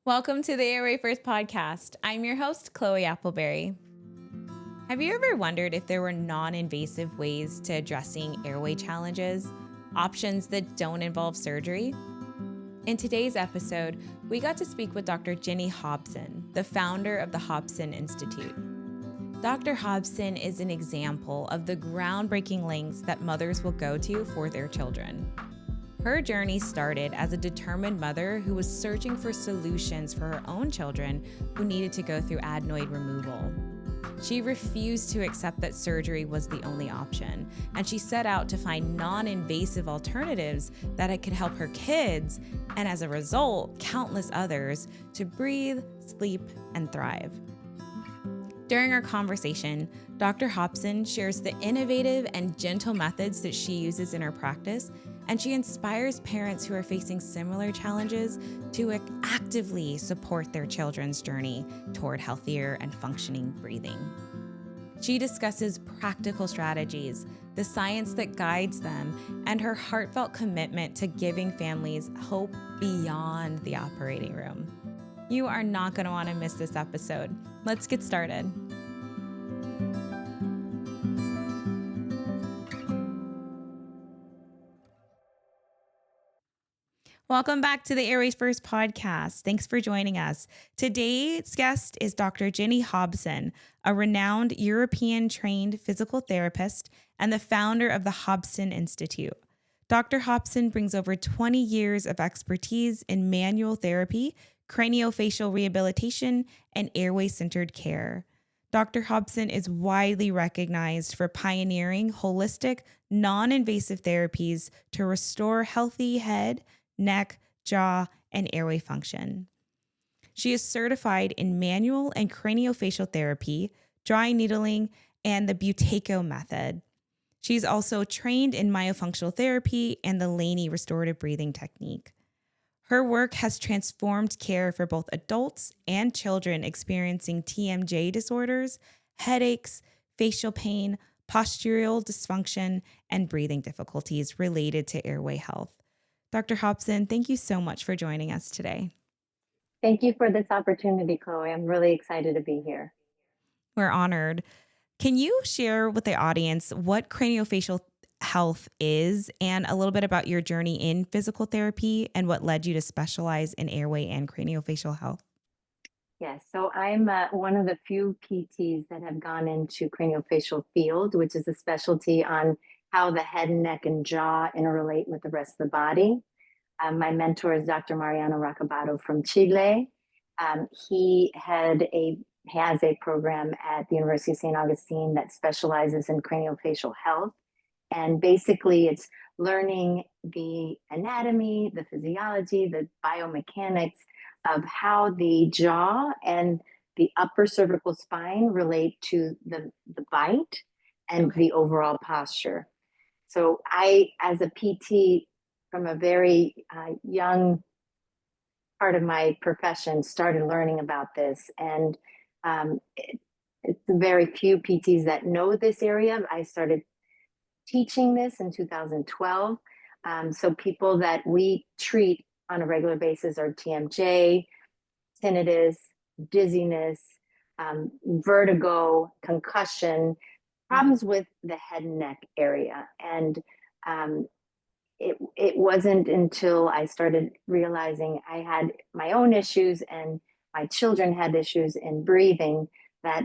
Welcome to the Airway First Podcast. I'm your host, Chloe Appleberry. Have you ever wondered if there were non-invasive ways to addressing airway challenges, options that don't involve surgery? In today's episode, we got to speak with Dr. Ginny Hobson, the founder of the Hobson Institute. Dr. Hobson is an example of the groundbreaking lengths that mothers will go to for their children. Her journey started as a determined mother who was searching for solutions for her own children who needed to go through adenoid removal. She refused to accept that surgery was the only option, and she set out to find non-invasive alternatives that could help her kids, and as a result, countless others, to breathe, sleep, and thrive. During our conversation, Dr. Hobson shares the innovative and gentle methods that she uses in her practice, and she inspires parents who are facing similar challenges to actively support their children's journey toward healthier and functioning breathing. She discusses practical strategies, the science that guides them, and her heartfelt commitment to giving families hope beyond the operating room. You are not going to want to miss this episode. Let's get started. Welcome back to the Airway First Podcast. Thanks for joining us. Today's guest is Dr. Ginny Hobson, a renowned European-trained physical therapist and the founder of the Hobson Institute. Dr. Hobson brings over 20 years of expertise in manual therapy, craniofacial rehabilitation, and airway-centered care. Dr. Hobson is widely recognized for pioneering holistic, non-invasive therapies to restore healthy head, neck, jaw, and airway function. She is certified in manual and craniofacial therapy, dry needling, and the Buteyko method. She's also trained in myofunctional therapy and the Laney restorative breathing technique. Her work has transformed care for both adults and children experiencing TMJ disorders, headaches, facial pain, postural dysfunction, and breathing difficulties related to airway health. Dr. Hobson, thank you so much for joining us today. Thank you for this opportunity, Chloe. I'm really excited to be here. We're honored. Can you share with the audience what craniofacial health is and a little bit about your journey in physical therapy and what led you to specialize in airway and craniofacial health? Yes, so I'm one of the few PTs that have gone into craniofacial field, which is a specialty on how the head, neck, and jaw interrelate with the rest of the body. My mentor is Dr. Mariano Racabado from Chile. He has a program at the University of St. Augustine that specializes in craniofacial health. And basically, it's learning the anatomy, the physiology, the biomechanics of how the jaw and the upper cervical spine relate to the bite and the overall posture. So I, as a PT, from a very young part of my profession, started learning about this. And it's very few PTs that know this area. I started teaching this in 2012. So people that we treat on a regular basis are TMJ, tinnitus, dizziness, vertigo, concussion, problems with the head and neck area. And it wasn't until I started realizing I had my own issues and my children had issues in breathing that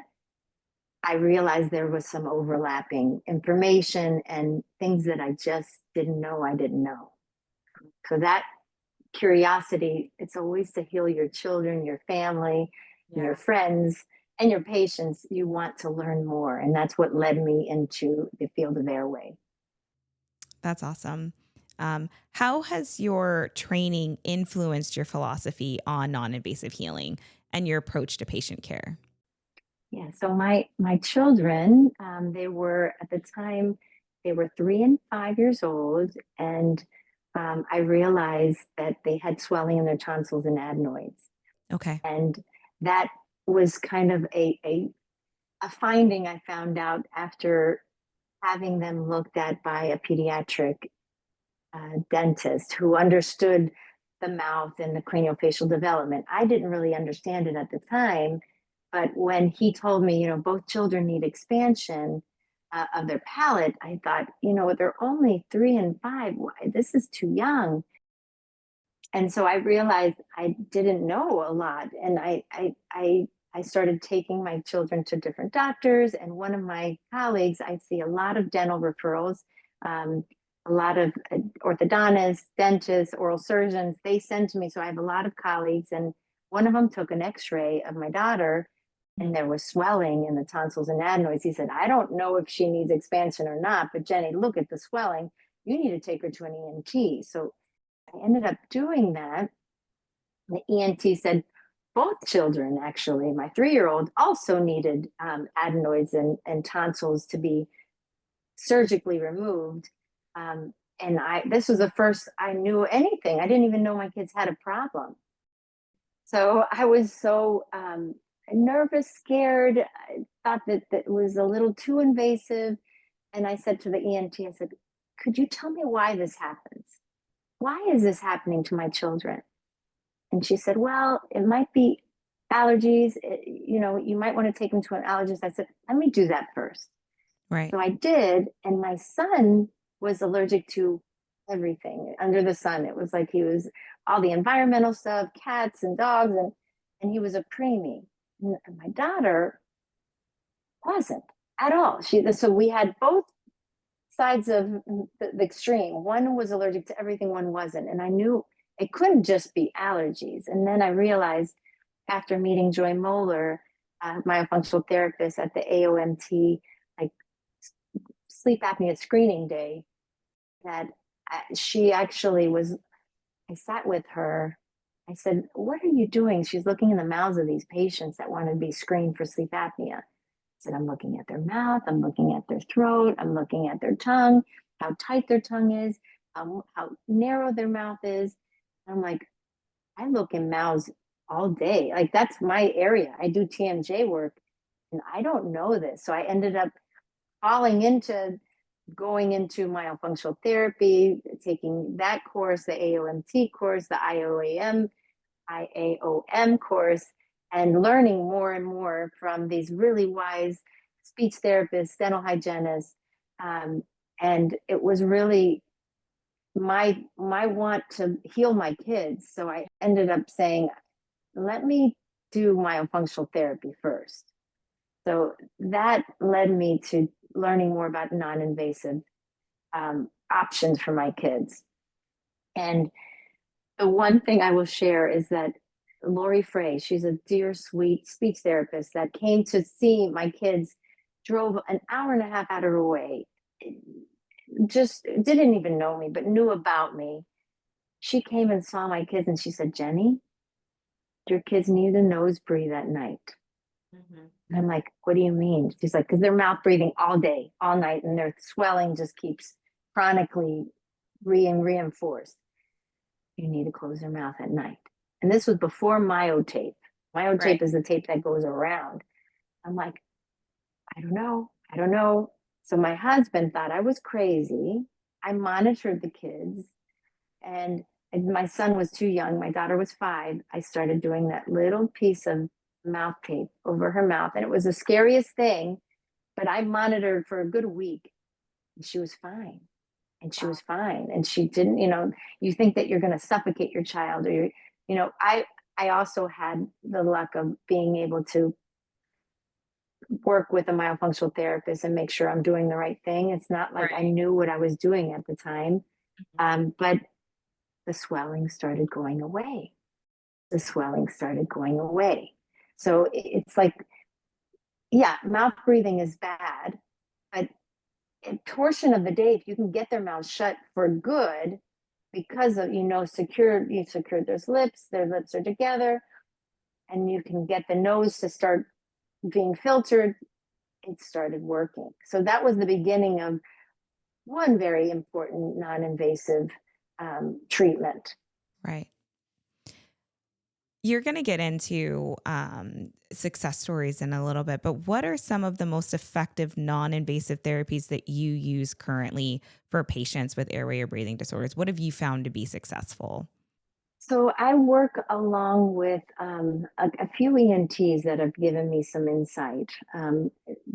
I realized there was some overlapping information and things that I just didn't know I didn't know. So that curiosity, it's always to heal your children, your family, your friends, and your patients. You want to learn more. And that's what led me into the field of airway. That's awesome. How has your training influenced your philosophy on non-invasive healing and your approach to patient care? Yeah, so my children, they were at the time, they were 3 and 5 years old, and I realized that they had swelling in their tonsils and adenoids. Okay. And that was kind of a finding I found out after having them looked at by a pediatric dentist who understood the mouth and the craniofacial development. I didn't really understand it at the time, but when he told me, both children need expansion of their palate, I thought, they're only 3 and 5. This is too young. And so I realized I didn't know a lot, and I started taking my children to different doctors. And one of my colleagues, I see a lot of dental referrals, um, a lot of orthodontists, dentists, oral surgeons. They send to me, so I have a lot of colleagues. And one of them took an X-ray of my daughter, and there was swelling in the tonsils and adenoids. He said, "I don't know if she needs expansion or not, but Jenny, look at the swelling. You need to take her to an ENT." So I ended up doing that. The ENT said both children, actually, my 3-year-old also needed adenoids and tonsils to be surgically removed. And this was the first I knew anything. I didn't even know my kids had a problem. So I was so nervous, scared. I thought that it was a little too invasive. And I said to the ENT, I said, "Could you tell me why this happens? Why is this happening to my children?" And she said, "Well, it might be allergies. You might want to take them to an allergist." I said, "Let me do that first." Right. So I did. And my son was allergic to everything under the sun. It was like he was all the environmental stuff, cats and dogs, and he was a preemie. And my daughter wasn't at all. So we had both sides of the extreme. One was allergic to everything, one wasn't. And I knew it couldn't just be allergies. And then I realized after meeting Joy Moeller, myofunctional therapist at the AOMT, like sleep apnea screening day, that she actually was, I sat with her. I said, "What are you doing?" She's looking in the mouths of these patients that want to be screened for sleep apnea. I said, "I'm looking at their mouth, I'm looking at their throat, I'm looking at their tongue, how tight their tongue is, how narrow their mouth is." I'm like, I look in mouths all day. Like, that's my area. I do TMJ work, and I don't know this. So I ended up going into myofunctional therapy, taking that course, the AOMT course, the IAOM course, and learning more and more from these really wise speech therapists, dental hygienists. And it was really my want to heal my kids. So I ended up saying, let me do myofunctional therapy first. So that led me to learning more about non-invasive options for my kids. And the one thing I will share is that Lori Frey, she's a dear, sweet speech therapist that came to see my kids, drove an hour and a half out of her way, just didn't even know me, but knew about me. She came and saw my kids and she said, "Jenny, your kids need a nose breathe at night." Mm-hmm. And I'm like, "What do you mean?" She's like, "Because they're mouth breathing all day, all night, and their swelling just keeps chronically reinforced. You need to close their mouth at night." And this was before myotape. Myotape Right. is the tape that goes around. I'm like, I don't know. So my husband thought I was crazy. I monitored the kids, and my son was too young. My daughter was 5. I started doing that little piece of mouth tape over her mouth, and it was the scariest thing, but I monitored for a good week, and she was fine. And she didn't, you think that you're going to suffocate your child, or I also had the luck of being able to work with a myofunctional therapist and make sure I'm doing the right thing. It's not like I knew what I was doing at the time. But the swelling started going away. So it's like, yeah, mouth breathing is bad, but a portion of the day, if you can get their mouths shut for good, because of, you secured their lips are together, and you can get the nose to start being filtered, it started working. So that was the beginning of one very important non-invasive treatment. Right. You're going to get into success stories in a little bit, but what are some of the most effective non-invasive therapies that you use currently for patients with airway or breathing disorders? What have you found to be successful? So I work along with a few ENTs that have given me some insight.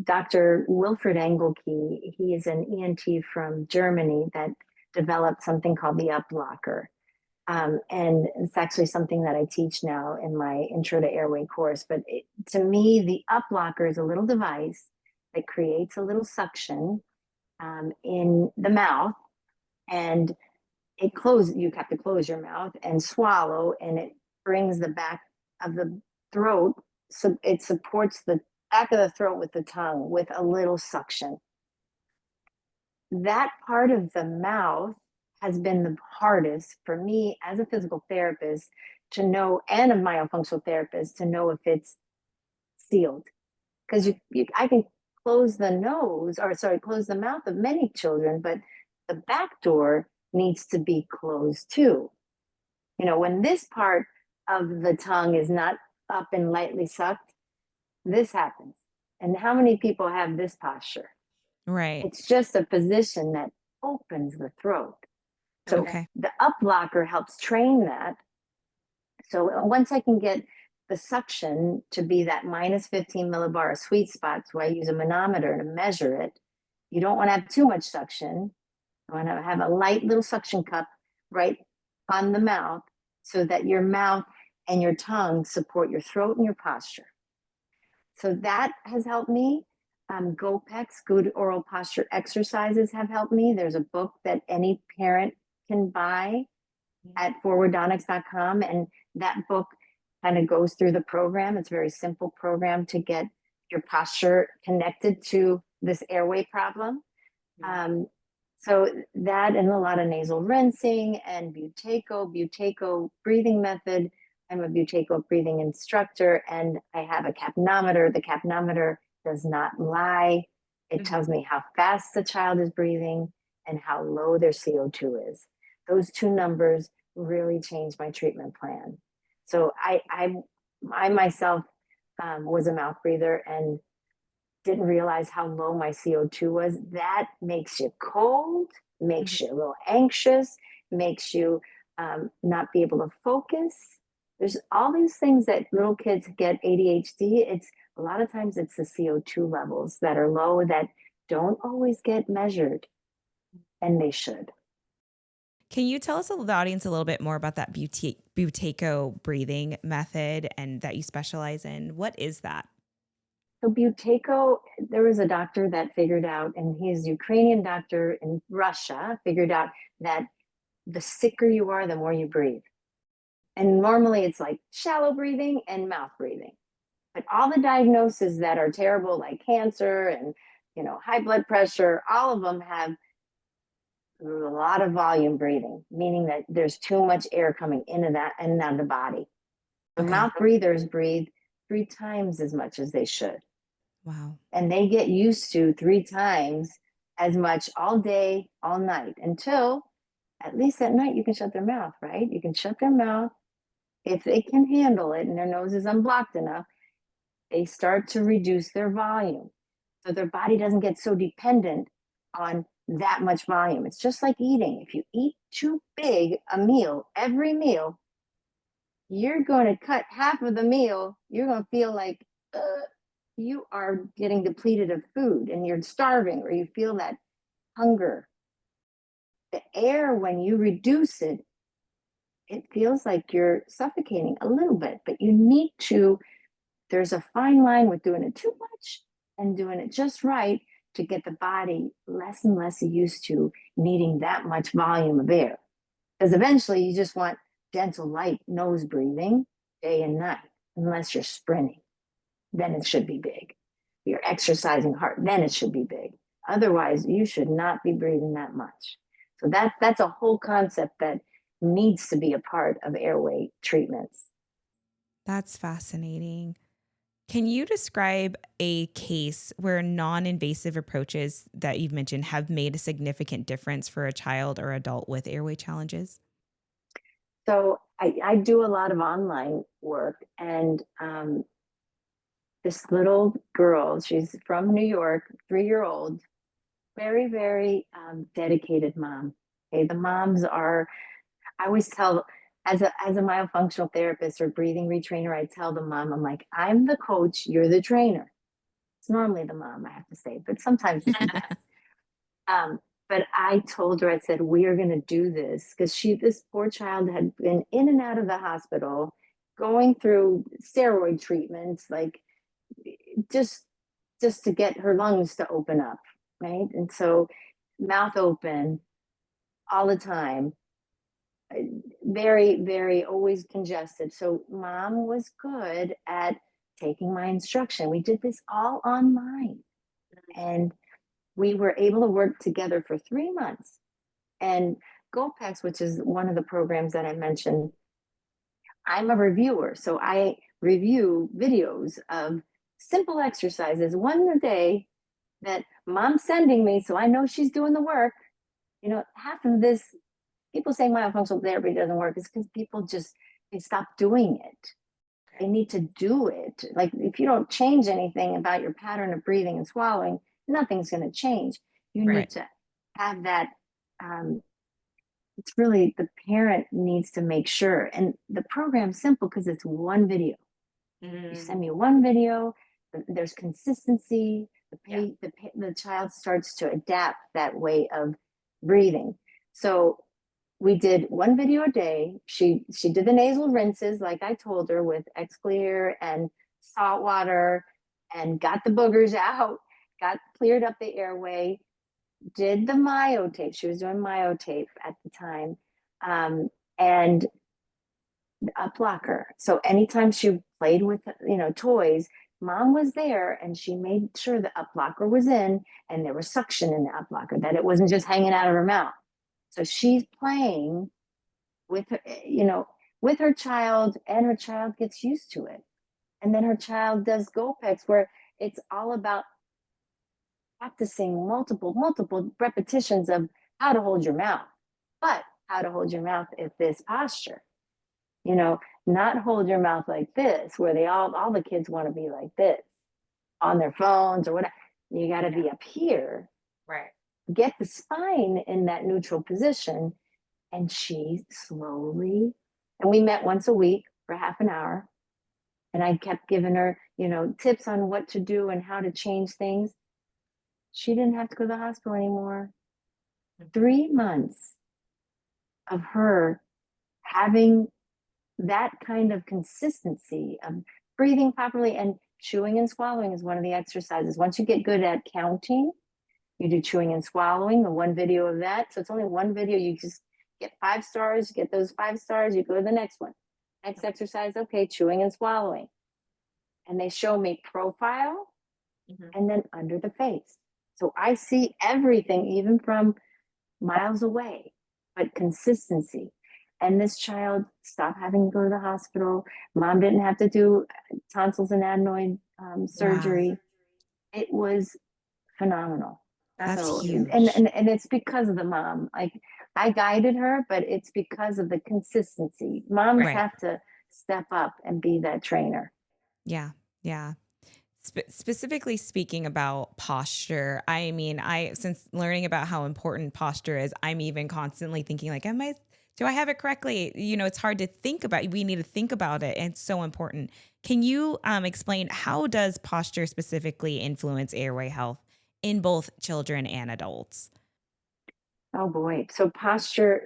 Dr. Wilfred Engelke, he is an ENT from Germany that developed something called the up blocker. And it's actually something that I teach now in my Intro to Airway course. But to me, the up blocker is a little device that creates a little suction in the mouth, and you have to close your mouth and swallow, and it brings the back of the throat. So it supports the back of the throat with the tongue with a little suction. That part of the mouth has been the hardest for me as a physical therapist to know, and a myofunctional therapist to know if it's sealed. Because I can close the nose, or sorry, close the mouth of many children, but the back door needs to be closed too. When this part of the tongue is not up and lightly sucked, this happens. And how many people have this posture? Right. It's just a position that opens the throat. So Okay. the up blocker helps train that. So once I can get the suction to be that minus 15 millibar sweet spot, so I use a manometer to measure it. You don't want to have too much suction. You want to have a light little suction cup right on the mouth so that your mouth and your tongue support your throat and your posture. So that has helped me. GoPEX, Good Oral Posture Exercises, have helped me. There's a book that any parent can buy at forwarddonics.com, and that book kind of goes through the program. It's a very simple program to get your posture connected to this airway problem. So that, and a lot of nasal rinsing and Buteyko breathing method. I'm a Buteyko breathing instructor, and I have a capnometer. The capnometer does not lie. It tells me how fast the child is breathing and how low their CO2 is. Those two numbers really changed my treatment plan. So I myself was a mouth breather and didn't realize how low my CO2 was. That makes you cold, makes you a little anxious, makes you not be able to focus. There's all these things that little kids get ADHD. It's a lot of times it's the CO2 levels that are low that don't always get measured, and they should. Can you tell us, the audience, a little bit more about that Buteyko breathing method and that you specialize in? What is that? So Buteyko, there was a doctor that figured out, and he's a Ukrainian doctor in Russia, figured out that the sicker you are, the more you breathe. And normally it's like shallow breathing and mouth breathing. But all the diagnoses that are terrible, like cancer and high blood pressure, all of them have a lot of volume breathing, meaning that there's too much air coming into that and out of the body. The mouth breathers breathe 3 times as much as they should. Wow. And they get used to 3 times as much all day, all night, until at least at night you can shut their mouth, right? You can shut their mouth. If they can handle it and their nose is unblocked enough, they start to reduce their volume. So their body doesn't get so dependent on that much volume. It's just like eating. If you eat too big a meal, every meal, you're going to cut half of the meal. You're going to feel like you are getting depleted of food and you're starving, or you feel that hunger. The air, when you reduce it, it feels like you're suffocating a little bit, but you need to, there's a fine line with doing it too much and doing it just right to get the body less and less used to needing that much volume of air. Because eventually you just want gentle, light nose breathing day and night, unless you're sprinting. Then it should be big. If you're exercising hard, then it should be big. Otherwise, you should not be breathing that much. So that's a whole concept that needs to be a part of airway treatments. That's fascinating. Can you describe a case where non-invasive approaches that you've mentioned have made a significant difference for a child or adult with airway challenges? So I do a lot of online work, and this little girl, she's from New York, 3-year-old, very, very dedicated mom. Okay, the moms are, I always tell as a myofunctional therapist or breathing retrainer, I tell the mom, I'm like, I'm the coach, you're the trainer. It's normally the mom, I have to say, but sometimes it's the dad. But I told her, I said, we are going to do this because this poor child had been in and out of the hospital, going through steroid treatments, like just to get her lungs to open up, right? And so mouth open all the time, very, very always congested. So mom was good at taking my instruction. We did this all online. And we were able to work together for 3 months. And GoPEX, which is one of the programs that I mentioned, I'm a reviewer. So I review videos of simple exercises, one a day that mom's sending me. So I know she's doing the work. Half of this, people saying myofunctional therapy doesn't work is because people they stop doing it. They need to do it. Like if you don't change anything about your pattern of breathing and swallowing, nothing's going to change. You need to have that. It's really the parent needs to make sure. And the program's simple because it's one video. You send me one video. There's consistency. The child starts to adapt that way of breathing. So we did one video a day. She did the nasal rinses like I told her with X-Clear and salt water and got the boogers out, cleared up the airway, did the myotape. She was doing myotape at the time, and a blocker. So anytime she played with toys, mom was there and she made sure the up blocker was in and there was suction in the up blocker, that it wasn't just hanging out of her mouth. So she's playing with her, with her child, and her child gets used to it. And then her child does GoPEX, where it's all about practicing multiple repetitions of how to hold your mouth, but how to hold your mouth at this posture. Not hold your mouth like this, where all the kids want to be like this on their phones or whatever. You got to be up here. Right. Get the spine in that neutral position. And she slowly, and we met once a week for half an hour. And I kept giving her, tips on what to do and how to change things. She didn't have to go to the hospital anymore. 3 months of her having that kind of consistency of breathing properly, and chewing and swallowing is one of the exercises. Once you get good at counting, you do chewing and swallowing, the one video of that. So it's only one video. You just get 5 stars, get those 5 stars, you go to the next one. Next exercise, okay, chewing and swallowing. And they show me profile and then under the face. So I see everything, even from miles away, but consistency. And this child stopped having to go to the hospital. Mom didn't have to do tonsils and adenoid surgery. Wow. It was phenomenal. That's huge. And it's because of the mom. Like, I guided her, but it's because of the consistency. Moms have to step up and be that trainer. Yeah. Yeah. Specifically speaking about posture, I mean, since learning about how important posture is, I'm even constantly thinking like, do I have it correctly? It's hard to think about. We need to think about it. And it's so important. Can you explain, how does posture specifically influence airway health in both children and adults? Oh boy. So posture,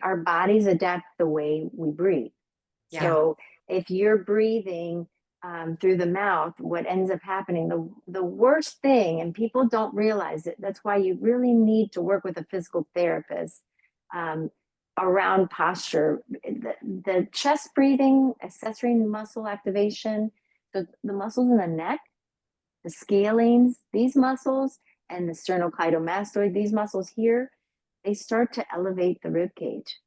our bodies adapt the way we breathe. Yeah. So if you're breathing through the mouth, what ends up happening, the worst thing, and people don't realize it, that's why you really need to work with a physical therapist around posture. The chest breathing, accessory muscle activation, the muscles in the neck, the scalenes, these muscles, and the sternocleidomastoid, these muscles here, they start to elevate the rib cage.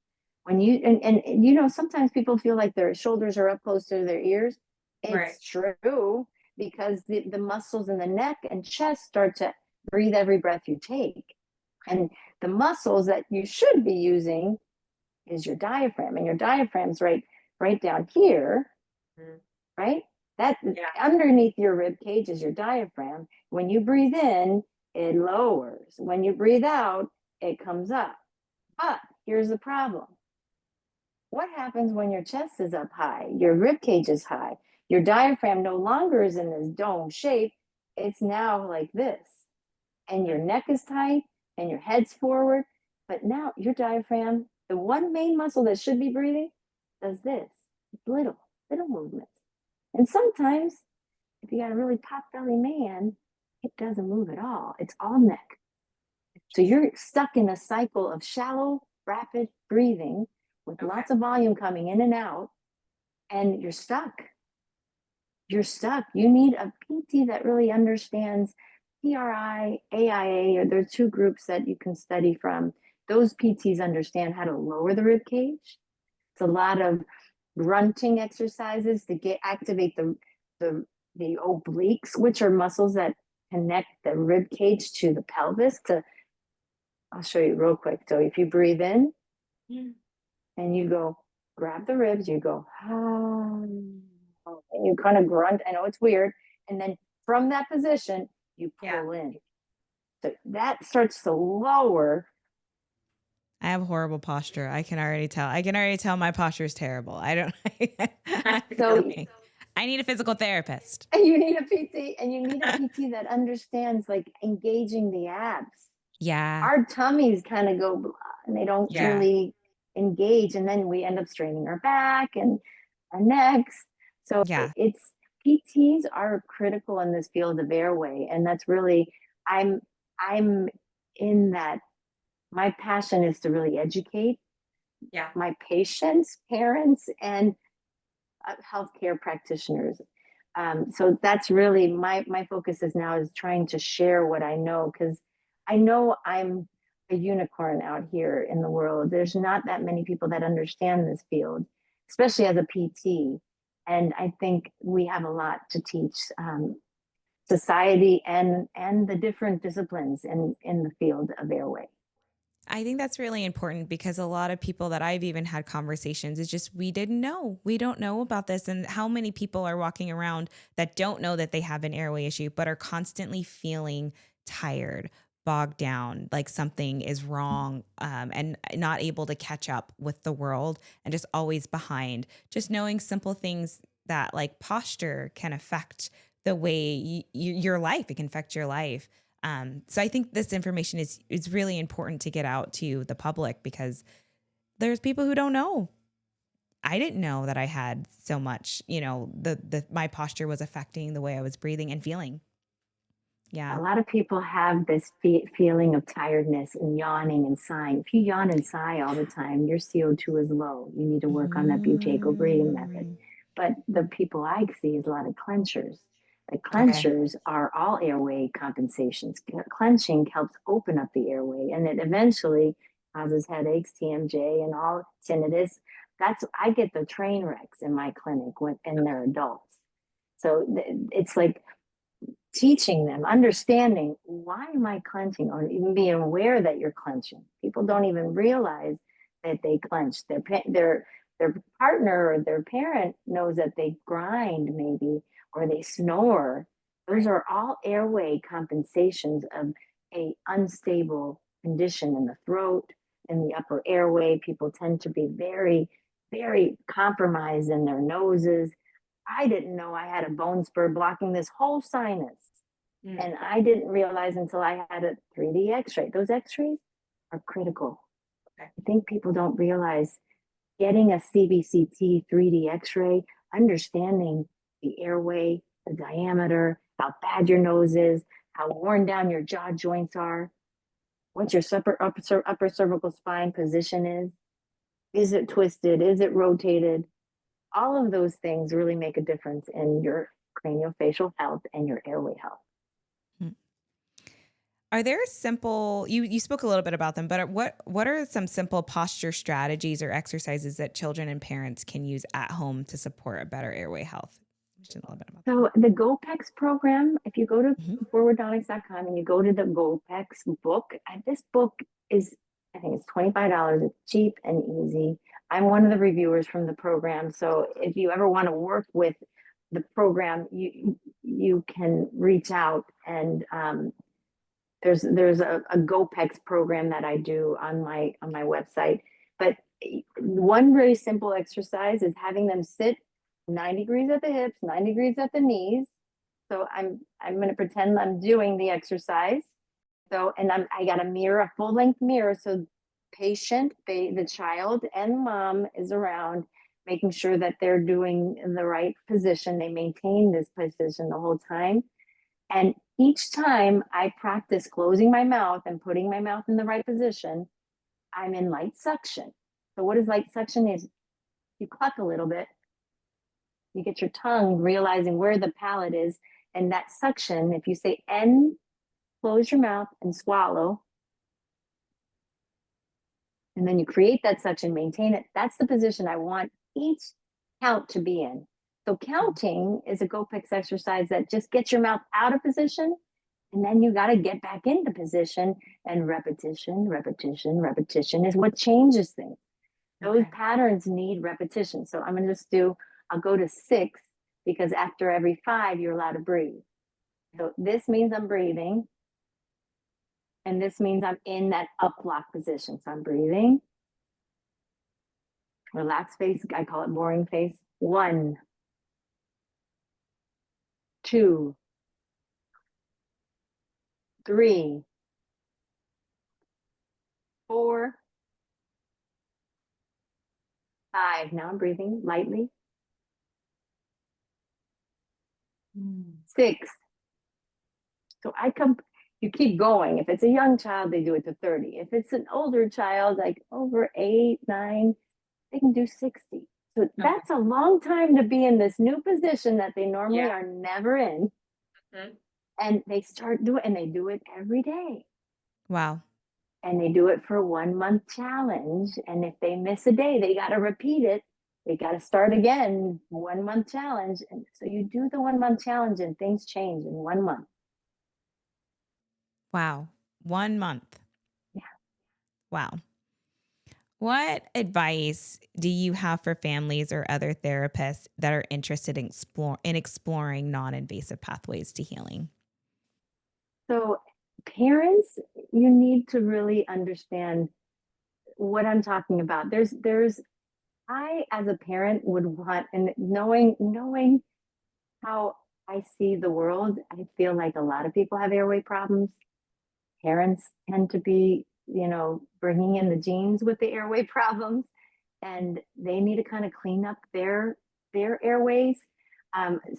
When you and sometimes people feel like their shoulders are up close to their ears. It's true, because the muscles in the neck and chest start to breathe every breath you take. And the muscles that you should be using is your diaphragm, and your diaphragm's right down here, right? That underneath your rib cage is your diaphragm. When you breathe in, it lowers. When you breathe out, it comes up. But here's the problem. what happens when your chest is up high, your rib cage is high, your diaphragm no longer is in this dome shape, it's now like this, and your neck is tight and your head's forward, but now your diaphragm, the one main muscle that should be breathing, does this little movement. And sometimes if you got a really pot belly man, it doesn't move at all. It's all neck. So you're stuck in a cycle of shallow, rapid breathing with lots of volume coming in and out, and you're stuck. You're stuck. You need a PT that really understands PRI, AIA, or there are two groups that you can study from. Those PTs understand how to lower the rib cage. It's a lot of grunting exercises to activate the obliques, which are muscles that connect the rib cage to the pelvis. I'll show you real quick. So if you breathe in and you go grab the ribs, you go, and you kind of grunt. I know it's weird. And then from that position, you pull in. So that starts to lower. I have horrible posture. I can already tell my posture is terrible. I need a physical therapist. And you need a PT, and you need a PT that understands like engaging the abs. Yeah. Our tummies kind of go blah, and they don't really engage. And then we end up straining our back and our necks. So PTs are critical in this field of airway. And that's really, I'm in that. My passion is to really educate my patients, parents, and healthcare practitioners. So that's really my focus is now is trying to share what I know, because I know I'm a unicorn out here in the world. There's not that many people that understand this field, especially as a PT. And I think we have a lot to teach society and the different disciplines in the field of airway. I think that's really important because a lot of people that I've even had conversations is just, we didn't know. We don't know about this. And how many people are walking around that don't know that they have an airway issue, but are constantly feeling tired, bogged down, like something is wrong, and not able to catch up with the world and just always behind. Just knowing simple things that like posture can affect the way your life, it can affect your life. So I think this information is really important to get out to the public because there's people who don't know. I didn't know that I had so much, my posture was affecting the way I was breathing and feeling. Yeah. A lot of people have this feeling of tiredness and yawning and sighing. If you yawn and sigh all the time, your CO2 is low. You need to work on that buteyko breathing method. But the people I see is a lot of clenchers. The clenchers are all airway compensations. Clenching helps open up the airway, and it eventually causes headaches, TMJ, and all tinnitus. I get the train wrecks in my clinic and they're adults. So it's like teaching them, understanding why am I clenching, or even being aware that you're clenching. People don't even realize that they clench. Their partner or their parent knows that they grind maybe, or they snore. Those are all airway compensations of a unstable condition in the throat, in the upper airway. People tend to be very, very compromised in their noses. I didn't know I had a bone spur blocking this whole sinus. And I didn't realize until I had a 3D x-ray. Those x-rays are critical. I think people don't realize getting a CBCT 3D x-ray, understanding the airway, the diameter, how bad your nose is, how worn down your jaw joints are, what your upper cervical spine position is. Is it twisted? Is it rotated? All of those things really make a difference in your craniofacial health and your airway health. Are there simple, you spoke a little bit about them, but what are some simple posture strategies or exercises that children and parents can use at home to support a better airway health? So the GoPEX program, if you go to forwardonics.com and you go to the GoPEX book, this book is, I think it's $25. It's cheap and easy. I'm one of the reviewers from the program. So if you ever want to work with the program, you can reach out, and there's a GoPEX program that I do on my website. But one very simple exercise is having them sit 9 degrees at the hips, 9 degrees at the knees. So I'm going to pretend I'm doing the exercise. So, and I got a mirror, a full length mirror. So the child and mom is around, making sure that they're doing in the right position. They maintain this position the whole time. And each time I practice closing my mouth and putting my mouth in the right position, I'm in light suction. So what is light suction is you cluck a little bit, you get your tongue realizing where the palate is. And that suction, if you say N, close your mouth and swallow, and then you create that suction, maintain it. That's the position I want each count to be in. So counting is a GoPix exercise that just gets your mouth out of position, and then you got to get back into position, and repetition is what changes things. Those patterns need repetition. So I'm going to just I'll go to 6, because after every 5, you're allowed to breathe. So this means I'm breathing. And this means I'm in that up block position. So I'm breathing. Relaxed face. I call it boring face. 1, 2, 3, 4, 5. Now I'm breathing lightly. 6. So you keep going. If it's a young child, they do it to 30. If it's an older child, like over 8, 9, they can do 60. So that's a long time to be in this new position that they normally are never in. And they they do it every day. Wow. And they do it for a 1-month challenge. And if they miss a day, they got to repeat it. They got to start again, 1-month challenge. And so you do the 1-month challenge and things change in 1 month. Wow. 1 month. Yeah. Wow. What advice do you have for families or other therapists that are interested in exploring non-invasive pathways to healing? So parents, you need to really understand what I'm talking about. I, as a parent, would want, and knowing how I see the world, I feel like a lot of people have airway problems. Parents tend to be, bringing in the genes with the airway problems, and they need to kind of clean up their airways.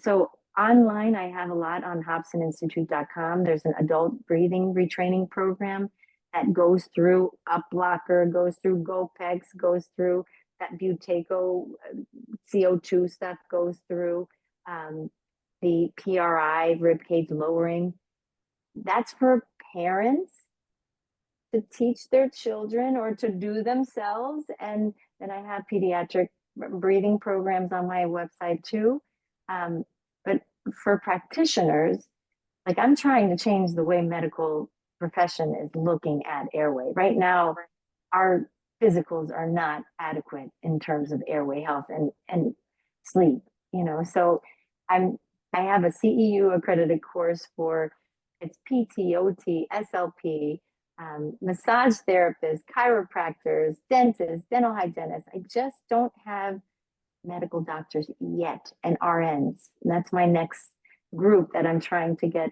So online, I have a lot on HobsonInstitute.com. There's an adult breathing retraining program that goes through up blocker, goes through GoPex, goes through that Buteco CO2 stuff, goes through the PRI, ribcage lowering. That's for parents to teach their children or to do themselves. And then I have pediatric breathing programs on my website too. But for practitioners, like, I'm trying to change the way medical profession is looking at airway. Right now, our physicals are not adequate in terms of airway health and sleep, so I have a CEU accredited course for it's PT, OT, SLP, massage therapists, chiropractors, dentists, dental hygienists. I just don't have medical doctors yet, and RNs. And that's my next group that I'm trying to get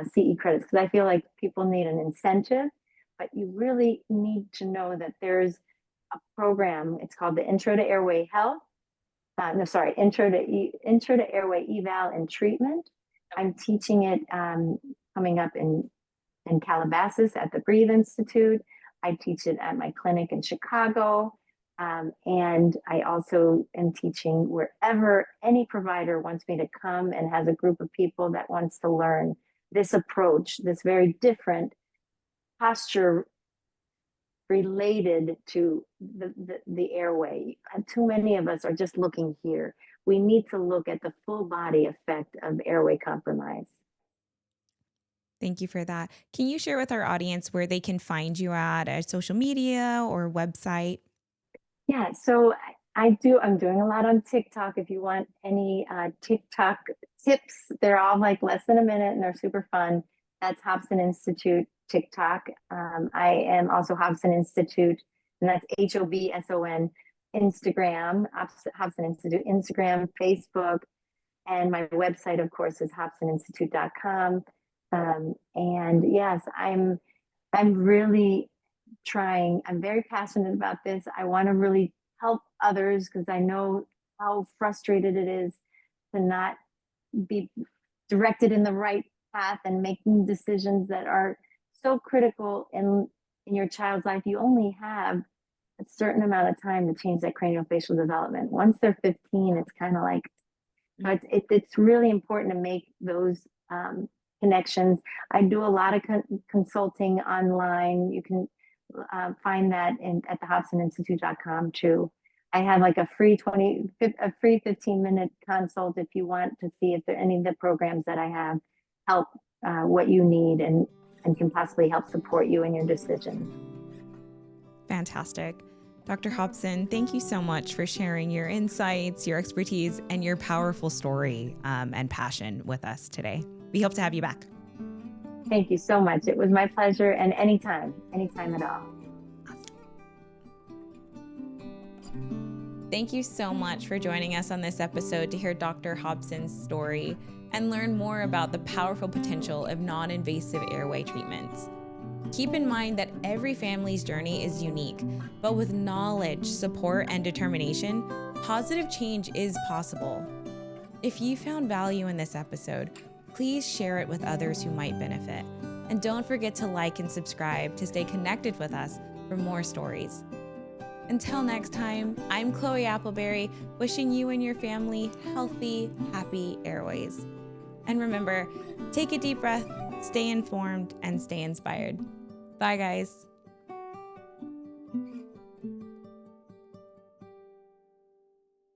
CE credits, because I feel like people need an incentive, but you really need to know that there's a program. It's called the Intro to Airway Health. Intro to Airway Eval and Treatment. I'm teaching it coming up in Calabasas at the Breathe Institute. I teach it at my clinic in Chicago. And I also am teaching wherever any provider wants me to come and has a group of people that wants to learn this approach, this very different posture related to the airway. Too many of us are just looking here. We need to look at the full body effect of airway compromise. Thank you for that. Can you share with our audience where they can find you at social media or website? Yeah, so I'm doing a lot on TikTok. If you want any TikTok tips, they're all like less than a minute and they're super fun. That's Hobson Institute TikTok. I am also Hobson Institute and that's HOBSON, Instagram, Hobson Institute, Instagram, Facebook, and my website, of course, is hobsoninstitute.com. And yes, I'm really trying. I'm very passionate about this. I want to really help others because I know how frustrated it is to not be directed in the right path and making decisions that are so critical in your child's life. You only have a certain amount of time to change that craniofacial development. Once they're 15, it's kind of like, it's really important to make those connections. I do a lot of consulting online. You can find that at the HobsonInstitute.com too. I have like a free 15-minute consult if you want to see if there any of the programs that I have help what you need and can possibly help support you in your decisions. Fantastic. Dr. Hobson, thank you so much for sharing your insights, your expertise, and your powerful story and passion with us today. We hope to have you back. Thank you so much. It was my pleasure, and anytime at all. Thank you so much for joining us on this episode to hear Dr. Hobson's story and learn more about the powerful potential of non-invasive airway treatments. Keep in mind that every family's journey is unique, but with knowledge, support, and determination, positive change is possible. If you found value in this episode, please share it with others who might benefit. And don't forget to like and subscribe to stay connected with us for more stories. Until next time, I'm Chloe Appleberry, wishing you and your family healthy, happy airways. And remember, take a deep breath, stay informed, and stay inspired. Bye, guys.